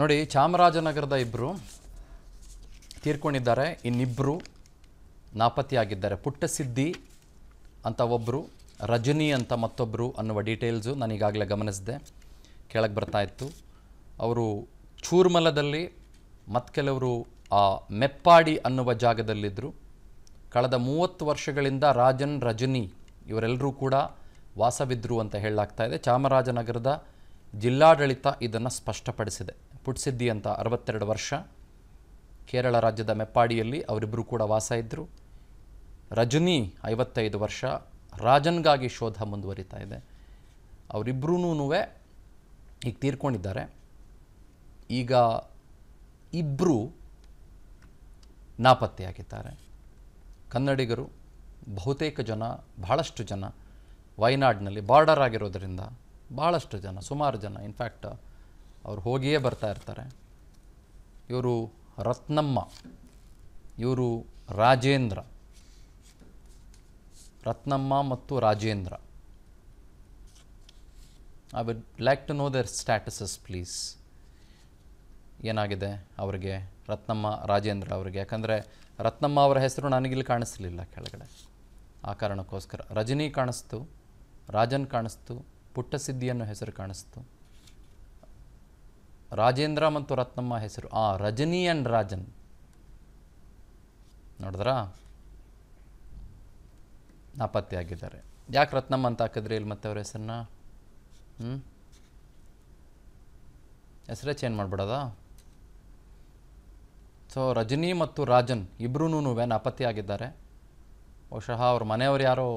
ನೋಡಿ, ಚಾಮರಾಜನಗರದ ಇಬ್ಬರು ತೀರ್ಕೊಂಡಿದ್ದಾರೆ, ಇನ್ನಿಬ್ಬರು ನಾಪತ್ತೆಯಾಗಿದ್ದಾರೆ. ಪುಟ್ಟಸಿದ್ದಿ ಅಂತ ಒಬ್ಬರು, ರಜನಿ ಅಂತ ಮತ್ತೊಬ್ಬರು ಅನ್ನುವ ಡೀಟೇಲ್ಸು ನಾನು ಈಗಾಗಲೇ ಗಮನಿಸಿದೆ, ಕೆಳಗೆ ಬರ್ತಾ ಇತ್ತು. ಅವರು ಚೂರ್ಮಲದಲ್ಲಿ ಮತ್ತು ಕೆಲವರು ಮೆಪ್ಪಾಡಿ ಅನ್ನುವ ಜಾಗದಲ್ಲಿದ್ದರು. ಕಳೆದ 30 ವರ್ಷಗಳಿಂದ ರಾಜನ್, ರಜನಿ ಇವರೆಲ್ಲರೂ ಕೂಡ ವಾಸವಿದ್ದರು ಅಂತ ಹೇಳಲಾಗ್ತಾ ಇದೆ. ಚಾಮರಾಜನಗರದ ಜಿಲ್ಲಾಡಳಿತ ಇದನ್ನು ಸ್ಪಷ್ಟಪಡಿಸಿದೆ. ಪುಟ್ಟಸಿದ್ದಿ ಅಂತ 62 ವರ್ಷ, ಕೇರಳ ರಾಜ್ಯದ ಮೆಪ್ಪಾಡಿಯಲ್ಲಿ ಅವರಿಬ್ಬರು ಕೂಡ ವಾಸ ಇದ್ದರು. ರಜನಿ 55 ವರ್ಷ, ರಾಜನ್ಗಾಗಿ ಶೋಧ ಮುಂದುವರಿತಾ ಇದೆ. ಅವರಿಬ್ಬರೂ ಈಗ ತೀರ್ಕೊಂಡಿದ್ದಾರೆ. ಈಗ ಇಬ್ಬರು ನಾಪತ್ತೆಯಾಗಿದ್ದಾರೆ. ಕನ್ನಡಿಗರು ಬಹುತೇಕ ಜನ, ಬಹಳಷ್ಟು ಜನ ವಯನಾಡಿನಲ್ಲಿ ಬಾರ್ಡರ್ ಆಗಿರೋದರಿಂದ ಭಾಳಷ್ಟು ಜನ, ಸುಮಾರು ಜನ, ಇನ್ಫ್ಯಾಕ್ಟ್ ಅವ್ರು ಹೋಗಿಯೇ ಬರ್ತಾ ಇರ್ತಾರೆ. ಇವರು ರತ್ನಮ್ಮ, ಇವರು ರಾಜೇಂದ್ರ, ರತ್ನಮ್ಮ ಮತ್ತು Rajendra. I would like to know their statuses please. ಏನಾಗಿದೆ ಅವರಿಗೆ, ರತ್ನಮ್ಮ, ರಾಜೇಂದ್ರ ಅವರಿಗೆ? ಯಾಕಂದರೆ ರತ್ನಮ್ಮ ಅವರ ಹೆಸರು ನನಗಿಲ್ಲಿ ಕಾಣಿಸ್ಲಿಲ್ಲ ಕೆಳಗಡೆ, ಆ ಕಾರಣಕ್ಕೋಸ್ಕರ. ರಜನಿ ಕಾಣಿಸ್ತು, ರಾಜನ್ ಕಾಣಿಸ್ತು, ಪುಟ್ಟಸಿದ್ದಿಯನ್ನು ಹೆಸರು ಕಾಣಿಸ್ತು. ರಾಜೇಂದ್ರ ಮತ್ತು ರತ್ನಮ್ಮ ಹೆಸರು ರಜನಿ ಆ್ಯಂಡ್ ರಾಜನ್ ನೋಡಿದ್ರಾ, ನಾಪತ್ತೆಯಾಗಿದ್ದಾರೆ. ಯಾಕೆ ರತ್ನಮ್ಮ ಅಂತ ಹಾಕಿದ್ರಿ ಇಲ್ಲಿ ಮತ್ತೆ ಅವ್ರ ಹೆಸರನ್ನ? ಹೆಸರೇ ಚೇಂಜ್ ಮಾಡಿಬಿಡೋದಾ? ಸೊ ರಜನಿ ಮತ್ತು ರಾಜನ್ ಇಬ್ಬರೂ ನಾಪತ್ತೆಯಾಗಿದ್ದಾರೆ. ಬಹುಶಃ ಅವ್ರ ಮನೆಯವರು ಯಾರೋ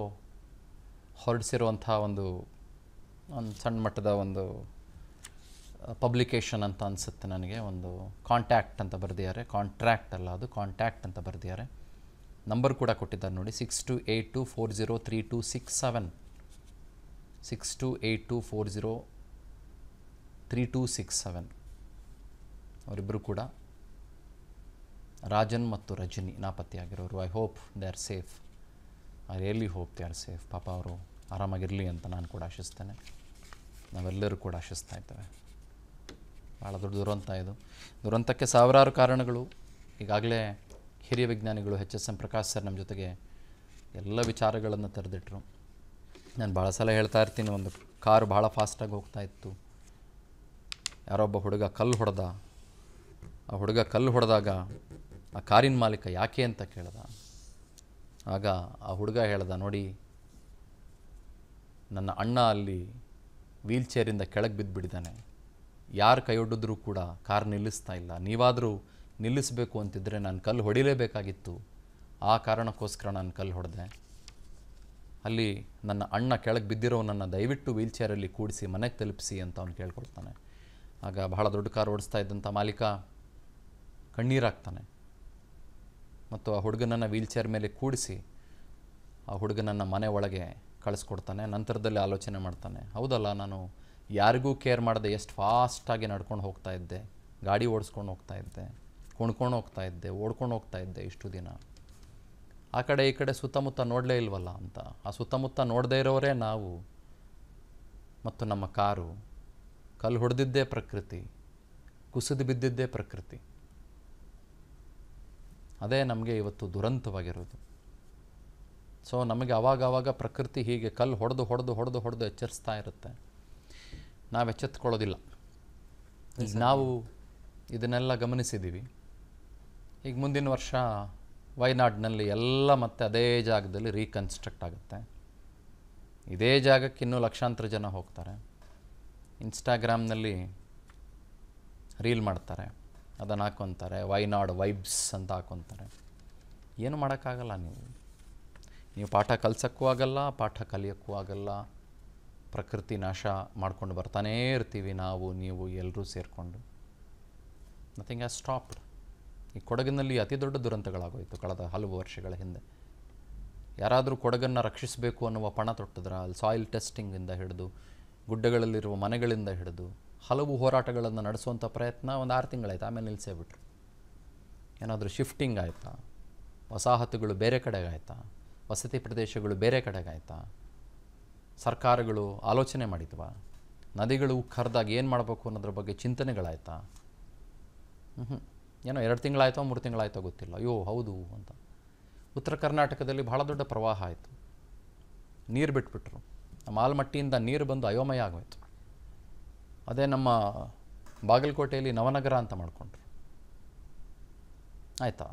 ಹೊರಡಿಸಿರುವಂಥ ಒಂದು ಸಣ್ಣ ಮಟ್ಟದ ಒಂದು ಪಬ್ಲಿಕೇಶನ್ ಅಂತ ಅನಿಸುತ್ತೆ ನನಗೆ. ಒಂದು ಕಾಂಟ್ಯಾಕ್ಟ್ ಅಂತ ಬರೆದಿದ್ದಾರೆ, ಕಾಂಟ್ರ್ಯಾಕ್ಟ್ ಅಲ್ಲ ಅದು, ಕಾಂಟ್ಯಾಕ್ಟ್ ಅಂತ ಬರೆದಿದ್ದಾರೆ. ನಂಬರ್ ಕೂಡ ಕೊಟ್ಟಿದ್ದಾರೆ ನೋಡಿ, 6282403267, 6282403267. ಅವರಿಬ್ಬರು ಕೂಡ ರಾಜನ್ ಮತ್ತು ರಜನಿ ನಾಪತ್ತೆಯಾಗಿರೋರು. I hope they are safe. I really hope they are safe. ಪಾಪ ಅವರು ಆರಾಮಾಗಿರಲಿ ಅಂತ ನಾನು ಕೂಡ ಆಶಿಸ್ತೇನೆ, ನಾವೆಲ್ಲರೂ ಕೂಡ ಆಶಿಸ್ತಾ ಇದ್ದೇವೆ. ಭಾಳ ದೊಡ್ಡ ದುರಂತ ಇದು. ದುರಂತಕ್ಕೆ ಸಾವಿರಾರು ಕಾರಣಗಳು. ಈಗಾಗಲೇ ಹಿರಿಯ ವಿಜ್ಞಾನಿಗಳು HSM ಪ್ರಕಾಶ್ ಸರ್ ನಮ್ಮ ಜೊತೆಗೆ ಎಲ್ಲ ವಿಚಾರಗಳನ್ನು ತೆರೆದಿಟ್ರು. ನಾನು ಭಾಳ ಸಲ ಹೇಳ್ತಾ ಇರ್ತೀನಿ, ಒಂದು ಕಾರು ಭಾಳ ಫಾಸ್ಟಾಗಿ ಹೋಗ್ತಾ ಇತ್ತು. ಯಾರೊಬ್ಬ ಹುಡುಗ ಕಲ್ಲು ಹೊಡೆದ. ಆ ಹುಡುಗ ಕಲ್ಲು ಹೊಡೆದಾಗ ಆ ಕಾರಿನ ಮಾಲೀಕ ಯಾಕೆ ಅಂತ ಕೇಳ್ದ. ಆಗ ಆ ಹುಡುಗ ಹೇಳ್ದ, ನೋಡಿ ನನ್ನ ಅಣ್ಣ ಅಲ್ಲಿ ವೀಲ್ ಚೇರಿಂದ ಕೆಳಗೆ ಬಿದ್ದುಬಿಟ್ಟಿದ್ದಾನೆ, ಯಾರು ಕೈಯೊಡ್ಡಿದ್ರೂ ಕೂಡ ಕಾರ್ ನಿಲ್ಲಿಸ್ತಾ ಇಲ್ಲ, ನೀವಾದರೂ ನಿಲ್ಲಿಸಬೇಕು ಅಂತಿದ್ದರೆ ನಾನು ಕಲ್ಲು ಹೊಡಿಲೇಬೇಕಾಗಿತ್ತು, ಆ ಕಾರಣಕ್ಕೋಸ್ಕರ ನಾನು ಕಲ್ಲು ಹೊಡೆದೆ. ಅಲ್ಲಿ ನನ್ನ ಅಣ್ಣ ಕೆಳಗೆ ಬಿದ್ದಿರೋನನ್ನು ದಯವಿಟ್ಟು ವೀಲ್ ಚೇರಲ್ಲಿ ಕೂಡಿಸಿ ಮನೆಗೆ ತಲುಪಿಸಿ ಅಂತ ಅವ್ನು ಕೇಳ್ಕೊಳ್ತಾನೆ. ಆಗ ಬಹಳ ದೊಡ್ಡ ಕಾರು ಓಡಿಸ್ತಾ ಇದ್ದಂಥ ಮಾಲೀಕ ಕಣ್ಣೀರಾಗ್ತಾನೆ ಮತ್ತು ಆ ಹುಡುಗನನ್ನು ವೀಲ್ ಚೇರ್ ಮೇಲೆ ಕೂಡಿಸಿ ಆ ಹುಡುಗನನ್ನು ಮನೆ ಒಳಗೆ ಕಳಿಸ್ಕೊಡ್ತಾನೆ. ನಂತರದಲ್ಲಿ ಆಲೋಚನೆ ಮಾಡ್ತಾನೆ, ಹೌದಲ್ಲ, ನಾನು ಯಾರಿಗೂ ಕೇರ್ ಮಾಡದೆ ಎಷ್ಟು ಫಾಸ್ಟಾಗಿ ನಡ್ಕೊಂಡು ಹೋಗ್ತಾ ಇದ್ದೆ, ಗಾಡಿ ಓಡಿಸ್ಕೊಂಡು ಹೋಗ್ತಾ ಇದ್ದೆ, ಕುಣ್ಕೊಂಡು ಹೋಗ್ತಾ ಇದ್ದೆ, ಓಡ್ಕೊಂಡು ಹೋಗ್ತಾ ಇದ್ದೆ ಇಷ್ಟು ದಿನ. ಆ ಕಡೆ ಈ ಕಡೆ ಸುತ್ತಮುತ್ತ ನೋಡಲೇ ಇಲ್ವಲ್ಲ ಅಂತ. ಆ ಸುತ್ತಮುತ್ತ ನೋಡದೇ ಇರೋರೇ ನಾವು ಮತ್ತು ನಮ್ಮ ಕಾರು. ಕಲ್ಲು ಹೊಡೆದಿದ್ದೇ ಪ್ರಕೃತಿ, ಕುಸಿದು ಬಿದ್ದಿದ್ದೇ ಪ್ರಕೃತಿ. ಅದೇ ನಮಗೆ ಇವತ್ತು ದುರಂತವಾಗಿರೋದು. ಸೊ ನಮಗೆ ಆವಾಗವಾಗ ಪ್ರಕೃತಿ ಹೀಗೆ ಕಲ್ಲು ಹೊಡೆದು ಎಚ್ಚರಿಸ್ತಾ ಇರುತ್ತೆ. ನಾವು ಎಚ್ಚೆತ್ಕೊಳ್ಳೋದಿಲ್ಲ. ಈಗ ನಾವು ಇದನ್ನೆಲ್ಲ ಗಮನಿಸಿದ್ದೀವಿ. ಈಗ ಮುಂದಿನ ವರ್ಷ ವಯನಾಡಿನಲ್ಲಿ ಎಲ್ಲ ಮತ್ತೆ ಅದೇ ಜಾಗದಲ್ಲಿ ರೀಕನ್ಸ್ಟ್ರಕ್ಟ್ ಆಗುತ್ತೆ. ಇದೇ ಜಾಗಕ್ಕೆ ಇನ್ನೂ ಲಕ್ಷಾಂತರ ಜನ ಹೋಗ್ತಾರೆ. ಇನ್ಸ್ಟಾಗ್ರಾಮ್ನಲ್ಲಿ ರೀಲ್ ಮಾಡ್ತಾರೆ, ಅದನ್ನು ಹಾಕ್ಕೊತಾರೆ, ವಯನಾಡ್ ವೈಬ್ಸ್ ಅಂತ ಹಾಕ್ಕೊತಾರೆ. ಏನು ಮಾಡೋಕ್ಕಾಗಲ್ಲ. ನೀವು ಪಾಠ ಕಲಿಸೋಕ್ಕೂ ಆಗಲ್ಲ, ಪಾಠ ಕಲಿಯೋಕ್ಕೂ ಆಗಲ್ಲ. ಪ್ರಕೃತಿ ನಾಶ ಮಾಡ್ಕೊಂಡು ಬರ್ತಾನೇ ಇರ್ತೀವಿ ನಾವು, ನೀವು ಎಲ್ಲರೂ ಸೇರಿಕೊಂಡು. Nothing has stopped. ಈ ಕೊಡಗಿನಲ್ಲಿ ಅತಿ ದೊಡ್ಡ ದುರಂತಗಳಾಗೋಯಿತು ಕಳೆದ ಹಲವು ವರ್ಷಗಳ ಹಿಂದೆ. ಯಾರಾದರೂ ಕೊಡಗನ್ನು ರಕ್ಷಿಸಬೇಕು ಅನ್ನುವ ಪಣ ತೊಟ್ಟಿದ್ರ, ಅಲ್ಲಿ ಸಾಯಿಲ್ ಟೆಸ್ಟಿಂಗಿಂದ ಹಿಡಿದು ಗುಡ್ಡಗಳಲ್ಲಿರುವ ಮನೆಗಳಿಂದ ಹಿಡಿದು ಹಲವು ಹೋರಾಟಗಳನ್ನು ನಡೆಸುವಂಥ ಪ್ರಯತ್ನ ಒಂದು 6 ತಿಂಗಳಾಯ್ತು. ಆಮೇಲೆ ನಿಲ್ಲಿಸೇ ಬಿಟ್ರು. ಏನಾದರೂ ಶಿಫ್ಟಿಂಗ್ ಆಯಿತಾ? ವಸಾಹತುಗಳು ಬೇರೆ ಕಡೆಗಾಯ್ತಾ? ವಸತಿ ಪ್ರದೇಶಗಳು ಬೇರೆ ಕಡೆಗಾಯ್ತಾ? ಸರ್ಕಾರಗಳು ಆಲೋಚನೆ ಮಾಡಿದ್ವಾ? ನದಿಗಳು ಕರೆದಾಗ ಏನು ಮಾಡಬೇಕು ಅನ್ನೋದ್ರ ಬಗ್ಗೆ ಚಿಂತನೆಗಳಾಯ್ತಾ? ಏನೋ 2 ತಿಂಗಳಾಯಿತೋ 3 ತಿಂಗಳಾಯಿತೋ ಗೊತ್ತಿಲ್ಲ. ಅಯ್ಯೋ ಹೌದು ಅಂತ. ಉತ್ತರ ಕರ್ನಾಟಕದಲ್ಲಿ ಬಹಳ ದೊಡ್ಡ ಪ್ರವಾಹ ಆಯಿತು. ನೀರು ಬಿಟ್ಬಿಟ್ರು. ನಮ್ಮ ಆಲ್ಮಟ್ಟಿಯಿಂದ ನೀರು ಬಂದು ಅಯೋಮಯ ಆಗೋಯ್ತು. ಅದೇ ನಮ್ಮ ಬಾಗಲಕೋಟೆಯಲ್ಲಿ ನವನಗರ ಅಂತ ಮಾಡಿಕೊಂಡ್ರು. ಆಯಿತಾ?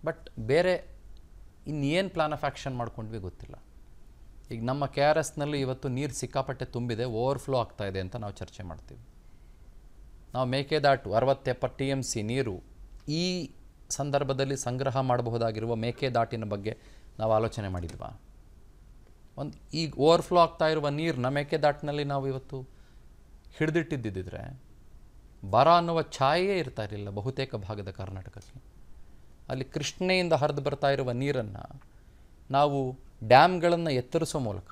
ಬಟ್ ಬೇರೆ ಇನ್ನೇನು ಪ್ಲಾನ್ ಆಫ್ ಆ್ಯಕ್ಷನ್ ಮಾಡ್ಕೊಂಡ್ವಿ ಗೊತ್ತಿಲ್ಲ. ಈಗ ನಮ್ಮ KRSನಲ್ಲಿ ಇವತ್ತು ನೀರು ಸಿಕ್ಕಾಪಟ್ಟೆ ತುಂಬಿದೆ, ಓವರ್ಫ್ಲೋ ಆಗ್ತಾಯಿದೆ ಅಂತ ನಾವು ಚರ್ಚೆ ಮಾಡ್ತೀವಿ. ನಾವು ಮೇಕೆದಾಟು 60-70 TMC ನೀರು ಈ ಸಂದರ್ಭದಲ್ಲಿ ಸಂಗ್ರಹ ಮಾಡಬಹುದಾಗಿರುವ ಮೇಕೆದಾಟಿನ ಬಗ್ಗೆ ನಾವು ಆಲೋಚನೆ ಮಾಡಿದ್ವಾ? ಈಗ ಓವರ್ಫ್ಲೋ ಆಗ್ತಾ ಇರುವ ನೀರನ್ನ ಮೇಕೆದಾಟಿನಲ್ಲಿ ನಾವು ಇವತ್ತು ಹಿಡಿದಿಟ್ಟಿದ್ದಿದ್ರೆ ಬರ ಅನ್ನುವ ಛಾಯೆಯೇ ಇರ್ತಾ ಇರಲಿಲ್ಲ ಬಹುತೇಕ ಭಾಗದ ಕರ್ನಾಟಕಕ್ಕೆ. ಅಲ್ಲಿ ಕೃಷ್ಣೆಯಿಂದ ಹರಿದು ಬರ್ತಾ ಇರುವ ನೀರನ್ನು ನಾವು ಡ್ಯಾಮ್ಗಳನ್ನು ಎತ್ತರಿಸೋ ಮೂಲಕ,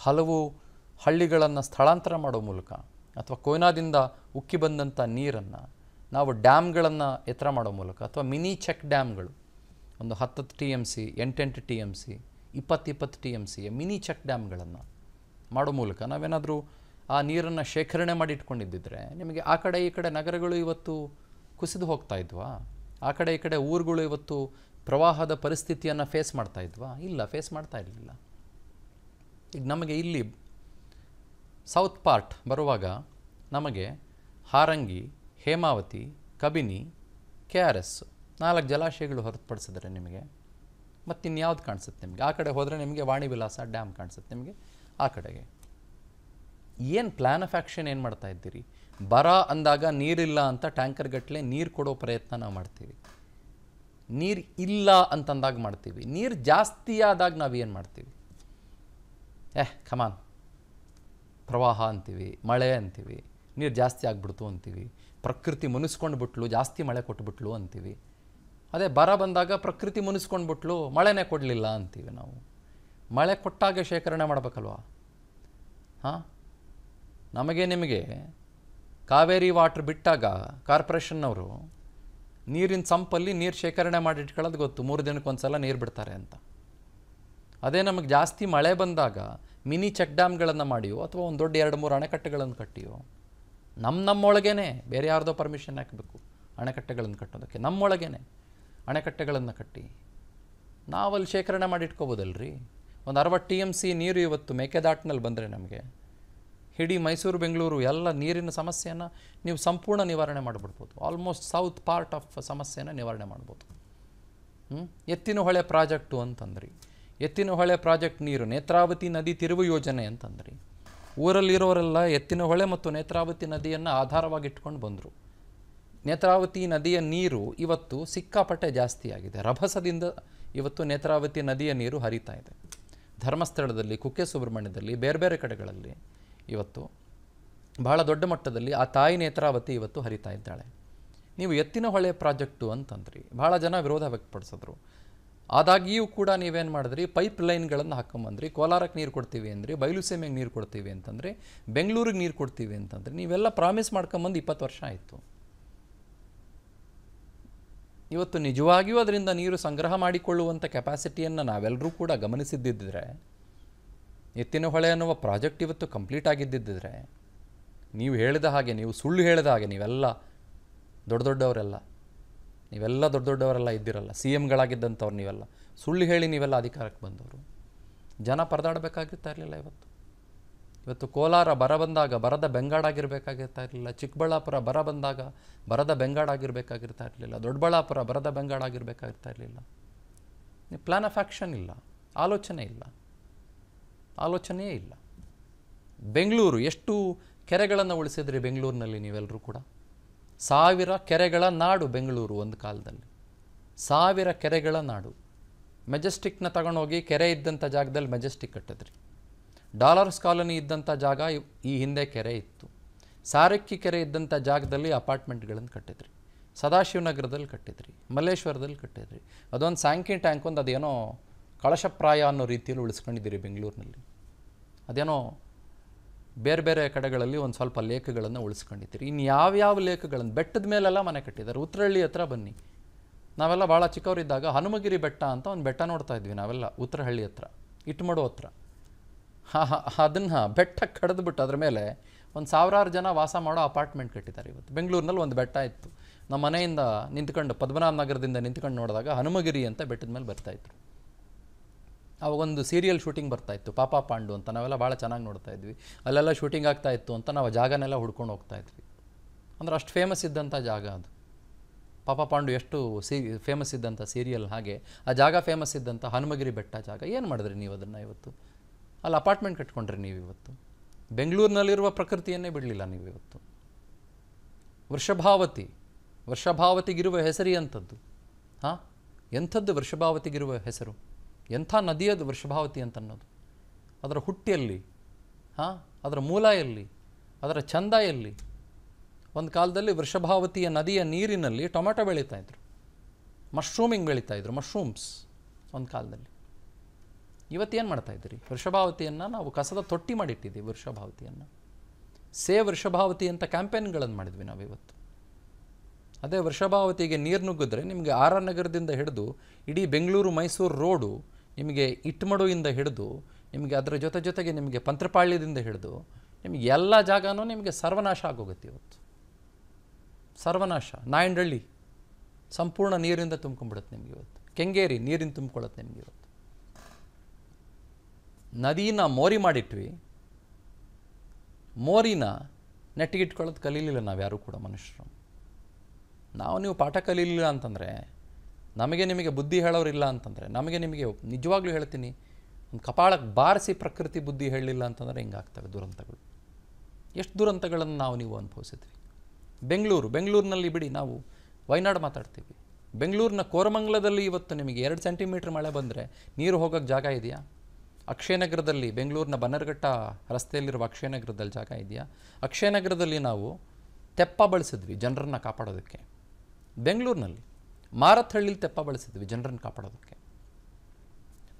ಹಲವು ಹಳ್ಳಿಗಳನ್ನು ಸ್ಥಳಾಂತರ ಮಾಡೋ ಮೂಲಕ, ಅಥವಾ ಕೊಯ್ನಾದಿಂದ ಉಕ್ಕಿ ಬಂದಂಥ ನೀರನ್ನು ನಾವು ಡ್ಯಾಮ್ಗಳನ್ನು ಎತ್ತರ ಮಾಡೋ ಮೂಲಕ, ಅಥವಾ ಮಿನಿ ಚೆಕ್ ಡ್ಯಾಮ್ಗಳು ಒಂದು 10 TMC 8 TMC 20 TMC mini check ಡ್ಯಾಮ್ಗಳನ್ನು ಮಾಡೋ ಮೂಲಕ ನಾವೇನಾದರೂ ಆ ನೀರನ್ನು ಶೇಖರಣೆ ಮಾಡಿ ಇಟ್ಕೊಂಡಿದ್ದಿದ್ರೆ ನಿಮಗೆ ಆ ಕಡೆ ಈ ಕಡೆ ನಗರಗಳು ಇವತ್ತು ಕುಸಿದು ಹೋಗ್ತಾ ಇದ್ವಾ? ಆ ಕಡೆ ಈ ಕಡೆ ಊರುಗಳು ಇವತ್ತು ಪ್ರವಾಹದ ಪರಿಸ್ಥಿತಿಯನ್ನು ಫೇಸ್ ಮಾಡ್ತಾ ಇದ್ವಾ? ಇಲ್ಲ, ಫೇಸ್ ಮಾಡ್ತಾ ಇರಲಿಲ್ಲ. ಈಗ ನಮಗೆ ಇಲ್ಲಿ ಸೌತ್ ಪಾರ್ಟ್ ಬರುವಾಗ ನಮಗೆ ಹಾರಂಗಿ, ಹೇಮಾವತಿ, ಕಬಿನಿ, KRS 4 ಜಲಾಶಯಗಳು ಹೊರತುಪಡಿಸಿದ್ರೆ ನಿಮಗೆ ಮತ್ತಿನ್ಯಾವ್ದು ಕಾಣಿಸುತ್ತೆ ನಿಮಗೆ? ಆ ಕಡೆ ಹೋದರೆ ನಿಮಗೆ ವಾಣಿ ವಿಲಾಸ ಡ್ಯಾಮ್ ಕಾಣಿಸುತ್ತೆ ನಿಮಗೆ. ಆ ಕಡೆಗೆ ಏನು ಪ್ಲ್ಯಾನ್ ಆಫ್ ಆ್ಯಕ್ಷನ್ ಏನು ಮಾಡ್ತಾ ಇದ್ದೀರಿ? ಬರ ಅಂದಾಗ ನೀರಿಲ್ಲ ಅಂತ ಟ್ಯಾಂಕರ್ ಗಟ್ಟಲೆ ನೀರು ಕೊಡೋ ಪ್ರಯತ್ನ ನಾವು ಮಾಡ್ತೀವಿ. ನೀರು ಇಲ್ಲ ಅಂತಂದಾಗ ಮಾಡ್ತೀವಿ. ನೀರು ಜಾಸ್ತಿ ಆದಾಗ ನಾವು ಏನು ಮಾಡ್ತೀವಿ? ಕಮಾನ್, ಪ್ರವಾಹ ಅಂತೀವಿ, ಮಳೆ ಅಂತೀವಿ, ನೀರು ಜಾಸ್ತಿ ಆಗಿಬಿಡ್ತು ಅಂತೀವಿ, ಪ್ರಕೃತಿ ಮುನಿಸ್ಕೊಂಡು ಬಿಟ್ಲು, ಜಾಸ್ತಿ ಮಳೆ ಕೊಟ್ಬಿಟ್ಲು ಅಂತೀವಿ. ಅದೇ ಬರ ಬಂದಾಗ ಪ್ರಕೃತಿ ಮುನಿಸ್ಕೊಂಡು ಬಿಟ್ಲು, ಮಳೆನೇ ಕೊಡಲಿಲ್ಲ ಅಂತೀವಿ ನಾವು. ಮಳೆ ಕೊಟ್ಟಾಗ ಶೇಖರಣೆ ಮಾಡಬೇಕಲ್ವಾ? ಹಾಂ, ನಮಗೆ ನಿಮಗೆ ಕಾವೇರಿ ವಾಟ್ರ್ ಬಿಟ್ಟಾಗ ಕಾರ್ಪೊರೇಷನ್ನವರು ನೀರಿನ ಸಂಪಲ್ಲಿ ನೀರು ಶೇಖರಣೆ ಮಾಡಿ ಇಟ್ಕೊಳ್ಳೋದು ಗೊತ್ತು, 3 ದಿನಕ್ಕೊಂದು ಸಲ ನೀರು ಬಿಡ್ತಾರೆ ಅಂತ. ಅದೇ ನಮಗೆ ಜಾಸ್ತಿ ಮಳೆ ಬಂದಾಗ ಮಿನಿ ಚೆಕ್ ಡ್ಯಾಮ್ಗಳನ್ನು ಮಾಡಿಯೋ ಅಥವಾ ಒಂದು ದೊಡ್ಡ 2-3 ಅಣೆಕಟ್ಟೆಗಳನ್ನು ಕಟ್ಟಿಯೋ, ನಮ್ಮೊಳಗೇ ಬೇರೆ ಯಾರ್ದೋ ಪರ್ಮಿಷನ್ ಹಾಕಬೇಕು ಅಣೆಕಟ್ಟೆಗಳನ್ನು ಕಟ್ಟೋದಕ್ಕೆ. ನಮ್ಮೊಳಗೇ ಅಣೆಕಟ್ಟೆಗಳನ್ನು ಕಟ್ಟಿ ನಾವಲ್ಲಿ ಶೇಖರಣೆ ಮಾಡಿ ಇಟ್ಕೋಬೋದಲ್ರಿ. ಒಂದು 60 TMC ನೀರು ಇವತ್ತು ಮೇಕೆದಾಟಿನಲ್ಲಿ ಬಂದರೆ ನಮಗೆ ಇಡೀ ಮೈಸೂರು ಬೆಂಗಳೂರು ಎಲ್ಲ ನೀರಿನ ಸಮಸ್ಯೆಯನ್ನು ನೀವು ಸಂಪೂರ್ಣ ನಿವಾರಣೆ ಮಾಡಿಬಿಡ್ಬೋದು. ಆಲ್ಮೋಸ್ಟ್ ಸೌತ್ ಪಾರ್ಟ್ ಆಫ್ ಸಮಸ್ಯೆನ ನಿವಾರಣೆ ಮಾಡ್ಬೋದು. ಎತ್ತಿನಹೊಳೆ ಪ್ರಾಜೆಕ್ಟು ಅಂತಂದ್ರಿ, ಎತ್ತಿನಹೊಳೆ ಪ್ರಾಜೆಕ್ಟ್ ನೀರು ನೇತ್ರಾವತಿ ನದಿ ತಿರುವು ಯೋಜನೆ ಅಂತಂದ್ರಿ. ಊರಲ್ಲಿರೋರೆಲ್ಲ ಎತ್ತಿನಹೊಳೆ ಮತ್ತು ನೇತ್ರಾವತಿ ನದಿಯನ್ನು ಆಧಾರವಾಗಿ ಇಟ್ಕೊಂಡು ಬಂದರು. ನೇತ್ರಾವತಿ ನದಿಯ ನೀರು ಇವತ್ತು ಸಿಕ್ಕಾಪಟ್ಟೆ ಜಾಸ್ತಿ ಆಗಿದೆ. ರಭಸದಿಂದ ಇವತ್ತು ನೇತ್ರಾವತಿ ನದಿಯ ನೀರು ಹರಿತಾ ಇದೆ. ಧರ್ಮಸ್ಥಳದಲ್ಲಿ, ಕುಕ್ಕೆ ಸುಬ್ರಹ್ಮಣ್ಯದಲ್ಲಿ, ಬೇರೆ ಬೇರೆ ಕಡೆಗಳಲ್ಲಿ ಇವತ್ತು ಬಹಳ ದೊಡ್ಡ ಮಟ್ಟದಲ್ಲಿ ಆ ತಾಯಿ ನೇತ್ರಾವತಿ ಇವತ್ತು ಹರಿತಾ ಇದ್ದಾಳೆ. ನೀವು ಎತ್ತಿನಹೊಳೆ ಪ್ರಾಜೆಕ್ಟು ಅಂತಂದ್ರಿ, ಭಾಳ ಜನ ವಿರೋಧ ವ್ಯಕ್ತಪಡಿಸಿದ್ರು. ಆದಾಗಿಯೂ ಕೂಡ ನೀವೇನು ಮಾಡಿದ್ರಿ? ಪೈಪ್ ಲೈನ್ಗಳನ್ನು ಹಾಕೊಂಬಂದ್ರಿ. ಕೋಲಾರಕ್ಕೆ ನೀರು ಕೊಡ್ತೀವಿ ಅಂದ್ರಿ, ಬಯಲುಸೀಮೆಗೆ ನೀರು ಕೊಡ್ತೀವಿ ಅಂತಂದರೆ, ಬೆಂಗಳೂರಿಗೆ ನೀರು ಕೊಡ್ತೀವಿ ಅಂತಂದರೆ, ನೀವೆಲ್ಲ ಪ್ರಾಮಿಸ್ ಮಾಡ್ಕೊಂಬಂದು 20 ವರ್ಷ ಆಯಿತು. ಇವತ್ತು ನಿಜವಾಗಿಯೂ ಅದರಿಂದ ನೀರು ಸಂಗ್ರಹ ಮಾಡಿಕೊಳ್ಳುವಂಥ ಕೆಪಾಸಿಟಿಯನ್ನು ನಾವೆಲ್ಲರೂ ಕೂಡ ಗಮನಿಸಿದ್ದಿದ್ದರೆ, ಎತ್ತಿನಹೊಳೆ ಅನ್ನುವ ಪ್ರಾಜೆಕ್ಟ್ ಇವತ್ತು ಕಂಪ್ಲೀಟ್ ಆಗಿದ್ದಿದ್ದರೆ, ನೀವು ಹೇಳಿದ ಹಾಗೆ, ನೀವು ಸುಳ್ಳು ಹೇಳಿದ ಹಾಗೆ, ನೀವೆಲ್ಲ ದೊಡ್ಡವರೆಲ್ಲ ಇದ್ದಿರಲ್ಲ, CMಗಳಾಗಿದ್ದಂಥವ್ರು ನೀವೆಲ್ಲ ಸುಳ್ಳು ಹೇಳಿ ನೀವೆಲ್ಲ ಅಧಿಕಾರಕ್ಕೆ ಬಂದವರು. ಜನ ಪರದಾಡಬೇಕಾಗಿರ್ತಾ ಇರಲಿಲ್ಲ. ಇವತ್ತು ಕೋಲಾರ ಬರ ಬಂದಾಗ ಬರದ ಬೆಂಗಾಡಾಗಿರ್ಬೇಕಾಗಿರ್ತಾ ಇರಲಿಲ್ಲ. ಚಿಕ್ಕಬಳ್ಳಾಪುರ ಬರ ಬಂದಾಗ ಬರದ ಬೆಂಗಾಡಾಗಿರ್ಬೇಕಾಗಿರ್ತಾ ಇರಲಿಲ್ಲ. ದೊಡ್ಡಬಳ್ಳಾಪುರ ಬರದ ಬೆಂಗಾಡಾಗಿರ್ಬೇಕಾಗಿರ್ತಾ ಇರಲಿಲ್ಲ. ಪ್ಲ್ಯಾನ್ ಆಫ್ ಆ್ಯಕ್ಷನ್ ಇಲ್ಲ, ಆಲೋಚನೆಯೇ ಇಲ್ಲ. ಬೆಂಗಳೂರು ಎಷ್ಟು ಕೆರೆಗಳನ್ನು ಉಳಿಸಿದ್ರಿ ಬೆಂಗಳೂರಿನಲ್ಲಿ ನೀವೆಲ್ಲರೂ ಕೂಡ? 1000 ಕೆರೆಗಳ ನಾಡು ಬೆಂಗಳೂರು. ಒಂದು ಕಾಲದಲ್ಲಿ 1000 ಕೆರೆಗಳ ನಾಡು. ಮೆಜೆಸ್ಟಿಕ್ನ ತಗೊಂಡೋಗಿ ಕೆರೆ ಇದ್ದಂಥ ಜಾಗದಲ್ಲಿ ಮೆಜೆಸ್ಟಿಕ್ ಕಟ್ಟಿದ್ರಿ. ಡಾಲರ್ಸ್ ಕಾಲೋನಿ ಇದ್ದಂಥ ಜಾಗ ಈ ಹಿಂದೆ ಕೆರೆ ಇತ್ತು. ಸಾರಕ್ಕಿ ಕೆರೆ ಇದ್ದಂಥ ಜಾಗದಲ್ಲಿ ಅಪಾರ್ಟ್ಮೆಂಟ್ಗಳನ್ನು ಕಟ್ಟಿದ್ರಿ. ಸದಾಶಿವನಗರದಲ್ಲಿ ಕಟ್ಟಿದ್ರಿ, ಮಲ್ಲೇಶ್ವರದಲ್ಲಿ ಕಟ್ಟಿದ್ರಿ. ಅದೊಂದು ಸ್ಯಾಂಕಿಂಗ್ ಟ್ಯಾಂಕ್ ಒಂದು ಅದೇನೋ ಕಳಶಪ್ರಾಯ ಅನ್ನೋ ರೀತಿಯಲ್ಲಿ ಉಳಿಸ್ಕೊಂಡಿದ್ದೀರಿ ಬೆಂಗಳೂರಿನಲ್ಲಿ. ಅದೇನೋ ಬೇರೆ ಬೇರೆ ಕಡೆಗಳಲ್ಲಿ ಒಂದು ಸ್ವಲ್ಪ ಲೇಖಗಳನ್ನು ಉಳಿಸ್ಕೊಂಡಿದ್ದೀರಿ. ಇನ್ನು ಯಾವ್ಯಾವ ಲೇಖಗಳನ್ನು ಬೆಟ್ಟದ ಮೇಲೆಲ್ಲ ಮನೆ ಕಟ್ಟಿದ್ದಾರೆ. ಉತ್ತರಹಳ್ಳಿ ಹತ್ರ ಬನ್ನಿ, ನಾವೆಲ್ಲ ಭಾಳ ಚಿಕ್ಕವರಿದ್ದಾಗ ಹನುಮಗಿರಿ ಬೆಟ್ಟ ಅಂತ ಒಂದು ಬೆಟ್ಟ ನೋಡ್ತಾ ಇದ್ವಿ ನಾವೆಲ್ಲ, ಉತ್ತರಹಳ್ಳಿ ಹತ್ರ, ಇಟ್ಮಡು ಹತ್ರ. ಅದನ್ನು ಬೆಟ್ಟ ಕಡಿದ್ಬಿಟ್ಟು ಅದ್ರ ಮೇಲೆ ಒಂದು 1000 ಜನ ವಾಸ ಮಾಡೋ ಅಪಾರ್ಟ್ಮೆಂಟ್ ಕಟ್ಟಿದ್ದಾರೆ. ಇವತ್ತು ಬೆಂಗಳೂರಿನಲ್ಲಿ ಒಂದು ಬೆಟ್ಟ ಇತ್ತು, ನಮ್ಮ ಮನೆಯಿಂದ ನಿಂತ್ಕೊಂಡು ಪದ್ಮನಾಭ ನಗರದಿಂದ ನಿಂತ್ಕೊಂಡು ನೋಡಿದಾಗ ಹನುಮಗಿರಿ ಅಂತ ಬೆಟ್ಟದ ಮೇಲೆ ಬರ್ತಾಯಿದ್ರು. ಅವಾಗೊಂದು ಸೀರಿಯಲ್ ಶೂಟಿಂಗ್ ಬರ್ತಾಯಿತ್ತು, ಪಾಪ ಪಾಂಡು ಅಂತ. ನಾವೆಲ್ಲ ಭಾಳ ಚೆನ್ನಾಗಿ ನೋಡ್ತಾ ಇದ್ವಿ. ಅಲ್ಲೆಲ್ಲ ಶೂಟಿಂಗ್ ಆಗ್ತಾಯಿತ್ತು ಅಂತ ನಾವು ಜಾಗನೆಲ್ಲ ಹುಡ್ಕೊಂಡು ಹೋಗ್ತಾಯಿದ್ವಿ. ಅಂದ್ರೆ ಅಷ್ಟು ಫೇಮಸ್ ಇದ್ದಂಥ ಜಾಗ ಅದು. ಪಾಪ ಪಾಂಡು ಎಷ್ಟು ಫೇಮಸ್ ಇದ್ದಂಥ ಸೀರಿಯಲ್, ಹಾಗೆ ಆ ಜಾಗ ಫೇಮಸ್ ಇದ್ದಂಥ ಹನುಮಗಿರಿ ಬೆಟ್ಟ ಜಾಗ. ಏನು ಮಾಡಿದ್ರಿ ನೀವು ಅದನ್ನು ಇವತ್ತು? ಅಲ್ಲಿ ಅಪಾರ್ಟ್ಮೆಂಟ್ ಕಟ್ಕೊಂಡ್ರಿ ನೀವು ಇವತ್ತು. ಬೆಂಗಳೂರಿನಲ್ಲಿರುವ ಪ್ರಕೃತಿಯನ್ನೇ ಬಿಡಲಿಲ್ಲ ನೀವು ಇವತ್ತು. ವೃಷಭಾವತಿಗಿರುವ ಹೆಸರು ಎಂಥದ್ದು? ಹಾಂ, ಎಂಥದ್ದು ವೃಷಭಾವತಿಗಿರುವ ಹೆಸರು? ಎಂಥ ನದಿಯದು ವೃಷಭಾವತಿ ಅಂತನ್ನೋದು? ಅದರ ಹುಟ್ಟಿಯಲ್ಲಿ, ಹಾಂ, ಅದರ ಮೂಲ ಎಲ್ಲಿ, ಅದರ ಚಂದ ಎಲ್ಲಿ? ಒಂದು ಕಾಲದಲ್ಲಿ ವೃಷಭಾವತಿಯ ನದಿಯ ನೀರಿನಲ್ಲಿ ಟೊಮೆಟೊ ಬೆಳೀತಾಯಿದ್ರು, ಮಶ್ರೂಮಿಂಗ್ ಬೆಳೀತಾಯಿದ್ರು, ಮಶ್ರೂಮ್ಸ್ ಒಂದು ಕಾಲದಲ್ಲಿ. ಇವತ್ತೇನು ಮಾಡ್ತಾಯಿದ್ದೀರಿ? ವೃಷಭಾವತಿಯನ್ನು ನಾವು ಕಸದ ತೊಟ್ಟಿ ಮಾಡಿಟ್ಟಿದ್ದೀವಿ. ವೃಷಭಾವತಿಯನ್ನು ವೃಷಭಾವತಿ ಅಂತ ಕ್ಯಾಂಪೇನ್ಗಳನ್ನು ಮಾಡಿದ್ವಿ ನಾವಿವತ್ತು. ಅದೇ ವೃಷಭಾವತಿಗೆ ನೀರು ನುಗ್ಗಿದ್ರೆ ನಿಮಗೆ ಆರ್ ಆರ್ ನಗರದಿಂದ ಹಿಡಿದು ಇಡೀ ಬೆಂಗಳೂರು ಮೈಸೂರು ರೋಡು, ನಿಮಗೆ ಇಟ್ಮಡುವಿಂದ ಹಿಡಿದು ನಿಮಗೆ ಅದರ ಜೊತೆಗೆ ನಿಮಗೆ ಪಂತ್ರಪಾಳ್ಯದಿಂದ ಹಿಡಿದು ನಿಮಗೆ ಎಲ್ಲ ಜಾಗನೂ ನಿಮಗೆ ಸರ್ವನಾಶ ಆಗೋಗುತ್ತೆ ಇವತ್ತು. ಸರ್ವನಾಶ. ನಾಯಂಡಹಳ್ಳಿ ಸಂಪೂರ್ಣ ನೀರಿಂದ ತುಂಬ್ಕೊಂಡ್ಬಿಡುತ್ತೆ ನಿಮಗೆ ಇವತ್ತು. ಕೆಂಗೇರಿ ನೀರಿಂದ ತುಂಬ್ಕೊಳ್ಳುತ್ತೆ ನಿಮಗೆ ಇವತ್ತು. ನದಿನ ಮೋರಿ ಮಾಡಿಟ್ವಿ. ಮೋರಿನ ನೆಟ್ಟಿಗಿಟ್ಕೊಳ್ಳೋದು ಕಲೀಲಿಲ್ಲ ನಾವು ಯಾರೂ ಕೂಡ ಮನುಷ್ಯರು. ನೀವು ಪಾಠ ಕಲೀಲಿಲ್ಲ ಅಂತಂದರೆ, ನಮಗೆ ನಿಮಗೆ ಬುದ್ಧಿ ಹೇಳೋರಿಲ್ಲ ಅಂತಂದರೆ, ನಿಮಗೆ ನಿಜವಾಗ್ಲೂ ಹೇಳ್ತೀನಿ, ಒಂದು ಕಪಾಳಕ್ಕೆ ಬಾರಿಸಿ ಪ್ರಕೃತಿ ಬುದ್ಧಿ ಹೇಳಲಿಲ್ಲ ಅಂತಂದರೆ ಹಿಂಗಾಗ್ತವೆ ದುರಂತಗಳು. ಎಷ್ಟು ದುರಂತಗಳನ್ನು ನೀವು ಅನುಭವಿಸಿದ್ವಿ. ಬೆಂಗಳೂರಿನಲ್ಲಿ ಬಿಡಿ, ನಾವು ವಯನಾಡು ಮಾತಾಡ್ತೀವಿ. ಬೆಂಗಳೂರಿನ ಕೋರಮಂಗಲದಲ್ಲಿ ಇವತ್ತು ನಿಮಗೆ 2 ಸೆಂಟಿಮೀಟ್ರ್ ಮಳೆ ಬಂದರೆ ನೀರು ಹೋಗೋಕ್ಕೆ ಜಾಗ ಇದೆಯಾ? ಅಕ್ಷಯನಗರದಲ್ಲಿ, ಬೆಂಗಳೂರಿನ ಬನ್ನರ್ಘಟ್ಟ ರಸ್ತೆಯಲ್ಲಿರುವ ಅಕ್ಷಯನಗರದಲ್ಲಿ ಜಾಗ ಇದೆಯಾ? ಅಕ್ಷಯನಗರದಲ್ಲಿ ನಾವು ತೆಪ್ಪ ಬಳಸಿದ್ವಿ ಜನರನ್ನು ಕಾಪಾಡೋದಕ್ಕೆ. ಬೆಂಗಳೂರಿನಲ್ಲಿ ಮಾರತ್ಹಳ್ಳಿಲಿ ತೆಪ್ಪ ಬಳಸಿದ್ವಿ ಜನರನ್ನು ಕಾಪಾಡೋದಕ್ಕೆ.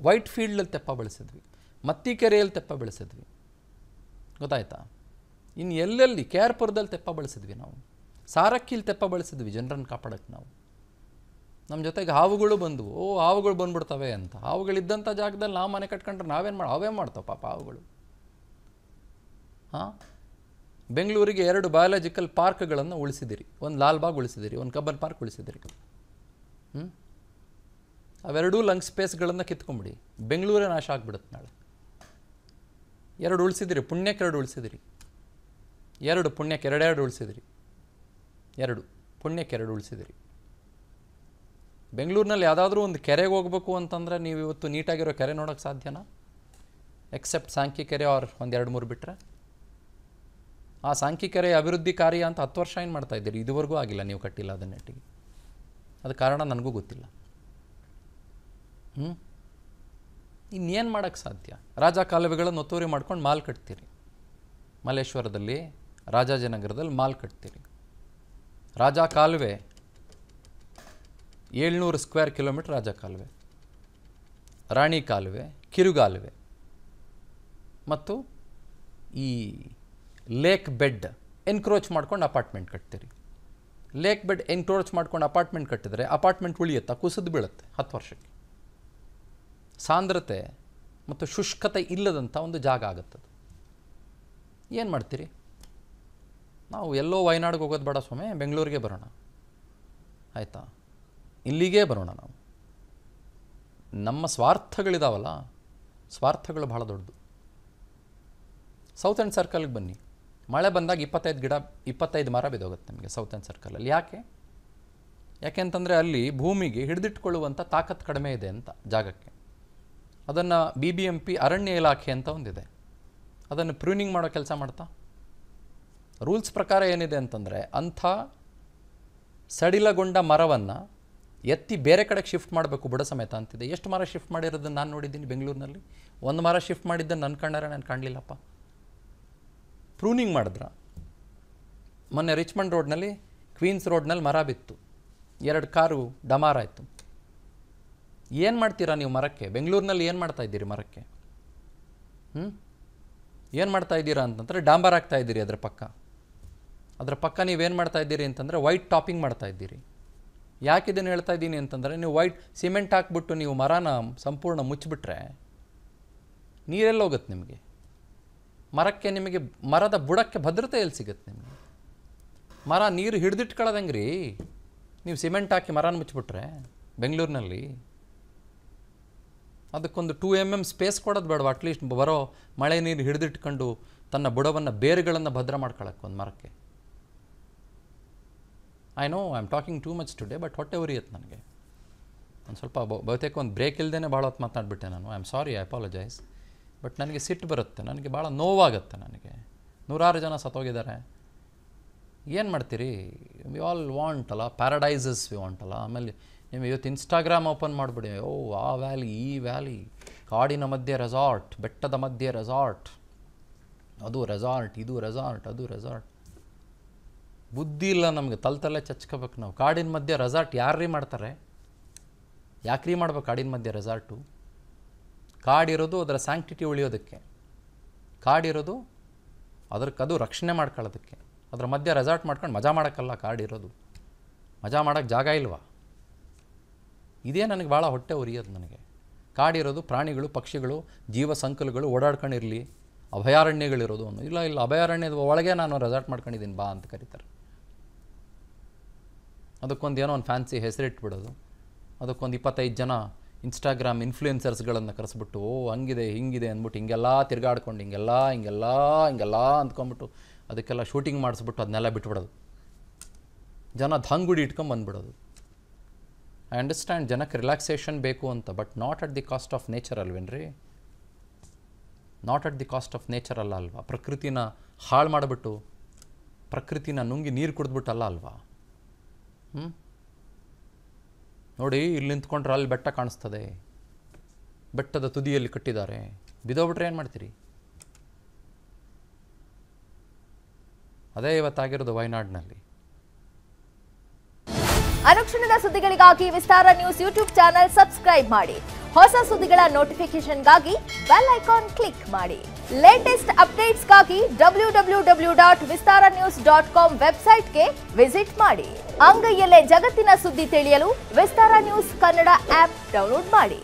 ವೈಟ್ ಫೀಲ್ಡಲ್ಲಿ ತೆಪ್ಪ ಬಳಸಿದ್ವಿ. ಮತ್ತಿಕೆರೆಯಲ್ಲಿ ತೆಪ್ಪ ಬೆಳೆಸಿದ್ವಿ. ಗೊತ್ತಾಯ್ತಾ? ಇನ್ನು ಎಲ್ಲೆಲ್ಲಿ ಕೆ ಆರ್ ಪುರದಲ್ಲಿ ತೆಪ್ಪ ಬಳಸಿದ್ವಿ ನಾವು. ಸಾರಕ್ಕಿಲಿ ತೆಪ್ಪ ಬಳಸಿದ್ವಿ ಜನರನ್ನು ಕಾಪಾಡೋಕ್ಕೆ ನಾವು. ನಮ್ಮ ಜೊತೆಗೆ ಹಾವುಗಳು ಬಂದವು. ಹಾವುಗಳು ಬಂದ್ಬಿಡ್ತವೆ ಅಂತ. ಹಾವುಗಳಿದ್ದಂಥ ಜಾಗದಲ್ಲಿ ನಾವು ಮನೆ ಕಟ್ಕೊಂಡ್ರೆ ಅವೇ ಮಾಡ್ತಾವೆ ಪಾಪ ಹಾವುಗಳು. ಹಾಂ, ಬೆಂಗಳೂರಿಗೆ 2 ಬಯಾಲಜಿಕಲ್ ಪಾರ್ಕ್ಗಳನ್ನು ಉಳಿಸಿದಿರಿ. ಒಂದು ಲಾಲ್ಬಾಗ್ ಉಳಿಸಿದಿರಿ, ಒಂದು ಕಬ್ಬನ್ ಪಾರ್ಕ್ ಉಳಿಸಿದಿರಿ. ಅವೆರಡೂ ಲಂಗ್ ಸ್ಪೇಸ್ಗಳನ್ನು ಕಿತ್ಕೊಂಬಿಡಿ, ಬೆಂಗಳೂರೇ ನಾಶ ಆಗಿಬಿಡುತ್ತೆ ನಾಳೆ. 2 ಉಳಿಸಿದಿರಿ, ಪುಣ್ಯಕ್ಕೆ 2 ಉಳಿಸಿದಿರಿ. 2 ಪುಣ್ಯಕ್ಕೆ 2 ಉಳಿಸಿದಿರಿ. 2 ಪುಣ್ಯಕ್ಕೆ 2 ಉಳಿಸಿದಿರಿ. ಬೆಂಗಳೂರಿನಲ್ಲಿ ಯಾವುದಾದ್ರೂ ಒಂದು ಕೆರೆಗೆ ಹೋಗ್ಬೇಕು ಅಂತಂದರೆ ನೀವು ಇವತ್ತು ನೀಟಾಗಿರೋ ಕೆರೆ ನೋಡೋಕ್ಕೆ ಸಾಧ್ಯನಾ? ಎಕ್ಸೆಪ್ಟ್ ಸಾಂಕಿ ಕೆರೆ ಅವ್ರು 1-2-3 ಬಿಟ್ಟರೆ. ಆ ಸಾಂಕಿ ಕೆರೆ ಅಭಿವೃದ್ಧಿ ಕಾರ್ಯ ಅಂತ 10 ವರ್ಷ ಏನು ಮಾಡ್ತಾಯಿದ್ದೀರಿ? ಇದುವರೆಗೂ ಆಗಿಲ್ಲ, ನೀವು ಕಟ್ಟಿಲ್ಲ ಅದನ್ನ ನೆಟ್ಟಿಗೆ. ಅದು ಕಾರಣ ನನಗೂ ಗೊತ್ತಿಲ್ಲ. ಇನ್ನೇನು ಮಾಡೋಕ್ಕೆ ಸಾಧ್ಯ? ರಾಜ ಕಾಲುವೆಗಳನ್ನು ಒತ್ತುವರಿ ಮಾಡ್ಕೊಂಡು ಮಾಲ್ ಕಟ್ತೀರಿ. ಮಲ್ಲೇಶ್ವರದಲ್ಲಿ, ರಾಜಾಜಿನಗರದಲ್ಲಿ ಮಾಲ್ ಕಟ್ತೀರಿ. ರಾಜ ಕಾಲುವೆ 700 ಸ್ಕ್ವೇರ್ ಕಿಲೋಮೀಟ್ರ್ ರಾಜ ಕಾಲುವೆ, ರಾಣಿ ಕಾಲುವೆ, ಕಿರುಗಾಲುವೆ ಮತ್ತು ಈ ಲೇಕ್ ಬೆಡ್ ಎನ್ಕ್ರೋಚ್ ಮಾಡ್ಕೊಂಡು ಅಪಾರ್ಟ್ಮೆಂಟ್ ಕಟ್ತೀರಿ. ಲೇಕ್ ಬೆಡ್ ಎನ್ಕ್ರೋಚ್ ಮಾಡ್ಕೊಂಡು ಅಪಾರ್ಟ್ಮೆಂಟ್ ಕಟ್ಟಿದರೆ ಅಪಾರ್ಟ್ಮೆಂಟ್ ಉಳಿಯುತ್ತಾ? ಕುಸಿದು ಬೀಳುತ್ತೆ 10 ವರ್ಷಕ್ಕೆ. ಸಾಂದ್ರತೆ ಮತ್ತು ಶುಷ್ಕತೆ ಇಲ್ಲದಂಥ ಒಂದು ಜಾಗ ಆಗುತ್ತದು. ಏನು ಮಾಡ್ತೀರಿ? ನಾವು ಎಲ್ಲೋ ವಯನಾಡಿಗೆ ಹೋಗೋದು ಬೇಡ ಸ್ವಾಮಿ, ಬೆಂಗಳೂರಿಗೆ ಬರೋಣ, ಆಯಿತಾ? ಇಲ್ಲಿಗೇ ಬರೋಣ. ನಾವು ನಮ್ಮ ಸ್ವಾರ್ಥಗಳಿದಾವಲ್ಲ, ಸ್ವಾರ್ಥಗಳು ಭಾಳ ದೊಡ್ಡದು. ಸೌತ್ ಆ್ಯಂಡ್ ಸರ್ಕಲ್ಗೆ ಬನ್ನಿ. ಮಳೆ ಬಂದಾಗ 25 ಮರ ಬಿದ್ದೋಗುತ್ತೆ ನಿಮಗೆ ಸೌತ್ ಆ್ಯಂಡ್ ಸರ್ಕಲಲ್ಲಿ. ಯಾಕೆ ಅಂತಂದರೆ ಅಲ್ಲಿ ಭೂಮಿಗೆ ಹಿಡಿದಿಟ್ಕೊಳ್ಳುವಂಥ ತಾಕತ್ತು ಕಡಿಮೆ ಇದೆ ಅಂತ ಜಾಗಕ್ಕೆ. ಅದನ್ನು BBMP ಅರಣ್ಯ ಇಲಾಖೆ ಅಂತ ಒಂದಿದೆ, ಅದನ್ನು ಪ್ರೂನಿಂಗ್ ಮಾಡೋ ಕೆಲಸ ಮಾಡ್ತಾ. ರೂಲ್ಸ್ ಪ್ರಕಾರ ಏನಿದೆ ಅಂತಂದರೆ, ಅಂಥ ಸಡಿಲಗೊಂಡ ಮರವನ್ನು ಎತ್ತಿ ಬೇರೆ ಕಡೆಗೆ ಶಿಫ್ಟ್ ಮಾಡಬೇಕು ಬುಡ ಸಮೇತ ಅಂತಿದೆ. ಎಷ್ಟು ಮರ ಶಿಫ್ಟ್ ಮಾಡಿರೋದನ್ನು ನಾನು ನೋಡಿದ್ದೀನಿ ಬೆಂಗಳೂರಿನಲ್ಲಿ. 1 ಮರ ಶಿಫ್ಟ್ ಮಾಡಿದ್ದನ್ನು ನನ್ನ ಕಣ್ಣಾರೆ ನಾನು ಕಾಣಲಿಲ್ಲಪ್ಪ. ಪ್ರೂನಿಂಗ್ ಮಾಡಿದ್ರ. ಮೊನ್ನೆ ರಿಚ್ಮಂಡ್ ರೋಡ್ನಲ್ಲಿ, ಕ್ವೀನ್ಸ್ ರೋಡ್ನಲ್ಲಿ ಮರ ಬಿತ್ತು, 2 ಕಾರು ಡಮಾರ್ ಆಯಿತು. ಏನು ಮಾಡ್ತೀರಾ ನೀವು ಮರಕ್ಕೆ? ಬೆಂಗಳೂರಿನಲ್ಲಿ ಏನು ಮಾಡ್ತಾಯಿದ್ದೀರಿ ಮರಕ್ಕೆ? ಏನು ಮಾಡ್ತಾಯಿದ್ದೀರಾ ಅಂತಂದರೆ ಡಾಂಬರ್ ಹಾಕ್ತಾಯಿದ್ದೀರಿ. ಅದರ ಪಕ್ಕ ನೀವೇನು ಮಾಡ್ತಾಯಿದ್ದೀರಿ ಅಂತಂದರೆ ವೈಟ್ ಟಾಪಿಂಗ್ ಮಾಡ್ತಾಯಿದ್ದೀರಿ. ಯಾಕೆ ಇದನ್ನು ಹೇಳ್ತಾ ಇದ್ದೀನಿ ಅಂತಂದರೆ, ನೀವು ವೈಟ್ ಸಿಮೆಂಟ್ ಹಾಕ್ಬಿಟ್ಟು ನೀವು ಮರನ ಸಂಪೂರ್ಣ ಮುಚ್ಚಿಬಿಟ್ರೆ ನೀರೆಲ್ಲ ಹೋಗುತ್ತೆ ನಿಮಗೆ. ಮರಕ್ಕೆ, ನಿಮಗೆ ಮರದ ಬುಡಕ್ಕೆ ಭದ್ರತೆ ಎಲ್ಲಿ ಸಿಗುತ್ತೆ ನಿಮಗೆ? ಮರ ನೀರು ಹಿಡಿದಿಟ್ಕೊಳ್ಳೋದಂಗೆ ರೀ. ನೀವು ಸಿಮೆಂಟ್ ಹಾಕಿ ಮರನ ಮುಚ್ಚಿಬಿಟ್ರೆ ಬೆಂಗಳೂರಿನಲ್ಲಿ ಅದಕ್ಕೊಂದು 2 mm ಸ್ಪೇಸ್ ಕೊಡೋದು ಬೇಡವಾ? ಅಟ್ಲೀಸ್ಟ್ ಬರೋ ಮಳೆ ನೀರು ಹಿಡಿದಿಟ್ಕೊಂಡು ತನ್ನ ಬುಡವನ್ನು ಬೇರುಗಳನ್ನು ಭದ್ರ ಮಾಡ್ಕೊಳ್ಳೋಕ್ಕೆ ಒಂದು ಮರಕ್ಕೆ. I know I am talking too much today, but ಹೊಟ್ಟೆ ಉರಿಯುತ್ತೆ ನನಗೆ. ಒಂದು ಸ್ವಲ್ಪ ಬಹುತೇಕ ಒಂದು ಬ್ರೇಕ್ ಇಲ್ಲದೇ ಭಾಳ ಹೊತ್ತು ಮಾತನಾಡ್ಬಿಟ್ಟೆ ನಾನು. I am sorry, I apologise. But ನನಗೆ ಸಿಟ್ಟು ಬರುತ್ತೆ, ನನಗೆ ಭಾಳ ನೋವಾಗುತ್ತೆ. ನನಗೆ ನೂರಾರು ಜನ ಸತ್ತೋಗಿದ್ದಾರೆ. ಏನು ಮಾಡ್ತೀರಿ? ವಿ ಆಲ್ ವಾಂಟ್ ಅಲ್ಲ, ಪ್ಯಾರಡೈಸಸ್ ವಿ ವಾಂಟ್ ಅಲ್ಲ. ಆಮೇಲೆ ನೀವು ಇವತ್ತು ಇನ್ಸ್ಟಾಗ್ರಾಮ್ ಓಪನ್ ಮಾಡಿಬಿಡಿ, ಓ ಆ ವ್ಯಾಲಿ, ಈ ವ್ಯಾಲಿ, ಕಾಡಿನ ಮಧ್ಯೆ ರೆಸಾರ್ಟ್, ಬೆಟ್ಟದ ಮಧ್ಯೆ ರೆಸಾರ್ಟ್, ಅದು ರೆಸಾರ್ಟ್, ಇದು ರೆಸಾರ್ಟ್, ಅದು ರೆಸಾರ್ಟ್. ಬುದ್ಧಿ ಇಲ್ಲ ನಮಗೆ, ತಲೆ ಚಚ್ಕೋಬೇಕು ನಾವು. ಕಾಡಿನ ಮಧ್ಯೆ ರೆಸಾರ್ಟ್ ಯಾರ್ರೀ ಮಾಡ್ತಾರೆ? ಯಾಕ್ರೀ ಮಾಡ್ಬೇಕು ಕಾಡಿನ ಮಧ್ಯೆ ರೆಸಾರ್ಟು? ಕಾಡಿರೋದು ಅದರ ಸ್ಯಾಂಕ್ಟಿಟಿ ಉಳಿಯೋದಕ್ಕೆ, ಕಾಡಿರೋದು ಅದು ರಕ್ಷಣೆ ಮಾಡ್ಕೊಳ್ಳೋದಕ್ಕೆ. ಅದರ ಮಧ್ಯೆ ರೆಸಾರ್ಟ್ ಮಾಡ್ಕೊಂಡು ಮಜಾ ಮಾಡೋಕ್ಕಲ್ಲ ಕಾಡಿರೋದು. ಮಜಾ ಮಾಡೋಕ್ಕೆ ಜಾಗ ಇಲ್ವಾ? ಇದೇ ನನಗೆ ಭಾಳ ಹೊಟ್ಟೆ ಉರಿಯೋದು. ನನಗೆ ಕಾಡಿರೋದು ಪ್ರಾಣಿಗಳು, ಪಕ್ಷಿಗಳು, ಜೀವ ಸಂಕುಲಗಳು ಓಡಾಡ್ಕೊಂಡಿರಲಿ, ಅಭಯಾರಣ್ಯಗಳಿರೋದು. ಇಲ್ಲ ಅಭಯಾರಣ್ಯದ ಒಳಗೆ ನಾನು ರೆಸಾರ್ಟ್ ಮಾಡ್ಕೊಂಡಿದ್ದೀನಿ ಬಾ ಅಂತ ಕರೀತಾರೆ. ಅದಕ್ಕೊಂದು ಏನೋ ಒಂದು ಫ್ಯಾನ್ಸಿ ಹೆಸರಿಟ್ಬಿಡೋದು. ಅದಕ್ಕೊಂದು 25 ಜನ ಇನ್ಸ್ಟಾಗ್ರಾಮ್ ಇನ್ಫ್ಲೂಯೆನ್ಸರ್ಸ್ಗಳನ್ನು ಕರೆಸ್ಬಿಟ್ಟು, ಓ ಹಂಗಿದೆ ಹಿಂಗಿದೆ ಅಂದ್ಬಿಟ್ಟು ಹಿಂಗೆಲ್ಲ ತಿರ್ಗಾಡ್ಕೊಂಡು ಹಿಂಗೆಲ್ಲ ಅಂದ್ಕೊಂಬಿಟ್ಟು ಅದಕ್ಕೆಲ್ಲ ಶೂಟಿಂಗ್ ಮಾಡಿಸ್ಬಿಟ್ಟು ಅದನ್ನೆಲ್ಲ ಬಿಟ್ಬಿಡೋದು. ಜನ ದಂಗುಡಿ ಇಟ್ಕೊಂಡು ಬಂದುಬಿಡೋದು. ಐ ಅಂಡರ್ಸ್ಟ್ಯಾಂಡ್ ಜನಕ್ಕೆ ರಿಲ್ಯಾಕ್ಸೇಷನ್ ಬೇಕು ಅಂತ, but not at the cost of nature ಅಲ್ವೇನ್ರಿ? Not at the cost of nature ಅಲ್ವಾ? ಪ್ರಕೃತಿನ ಹಾಳು ಮಾಡಿಬಿಟ್ಟು, ಪ್ರಕೃತಿನ ನುಂಗಿ ನೀರು ಕುಡಿದ್ಬಿಟ್ಟು ಅಲ್ವಾ? ನೋಡಿ, ಇಲ್ಲಿ ನಿಂತ್ಕೊಂಡ್ರೆ ಅಲ್ಲಿ ಬೆಟ್ಟ ಕಾಣಿಸ್ತದೆ, ಬೆಟ್ಟದ ತುದಿಯಲ್ಲಿ ಕಟ್ಟಿದ್ದಾರೆ, ಬಿದ್ದೋಗ್ಬಿಟ್ರೆ ಏನು ಮಾಡ್ತೀರಿ? ಅದೇ ಇವತ್ತಾಗಿರೋದು ವಯನಾಡಿನಲ್ಲಿ. ಅನುಕ್ಷಣದ ಸುದ್ದಿಗಳಿಗಾಗಿ ವಿಸ್ತಾರ ನ್ಯೂಸ್ ಯೂಟ್ಯೂಬ್ ಚಾನೆಲ್ ಸಬ್ಸ್ಕ್ರೈಬ್ ಮಾಡಿ. ಹೊಸ ಸುದ್ದಿಗಳ ನೋಟಿಫಿಕೇಶನ್ಗಾಗಿ ಬೆಲ್ ಐಕಾನ್ ಕ್ಲಿಕ್ ಮಾಡಿ. ಲೇಟೆಸ್ಟ್ ಅಪ್ಡೇಟ್ಸ್ಗಾಗಿ www.vistaranews.com ವೆಬ್ಸೈಟ್ಗೆ ವಿಸಿಟ್ ಮಾಡಿ. ಅಂಗೈಯಲ್ಲೇ ಜಗತ್ತಿನ ಸುದ್ದಿ ತಿಳಿಯಲು ವಿಸ್ತಾರ ನ್ಯೂಸ್ ಕನ್ನಡ ಆಪ್ ಡೌನ್ಲೋಡ್ ಮಾಡಿ.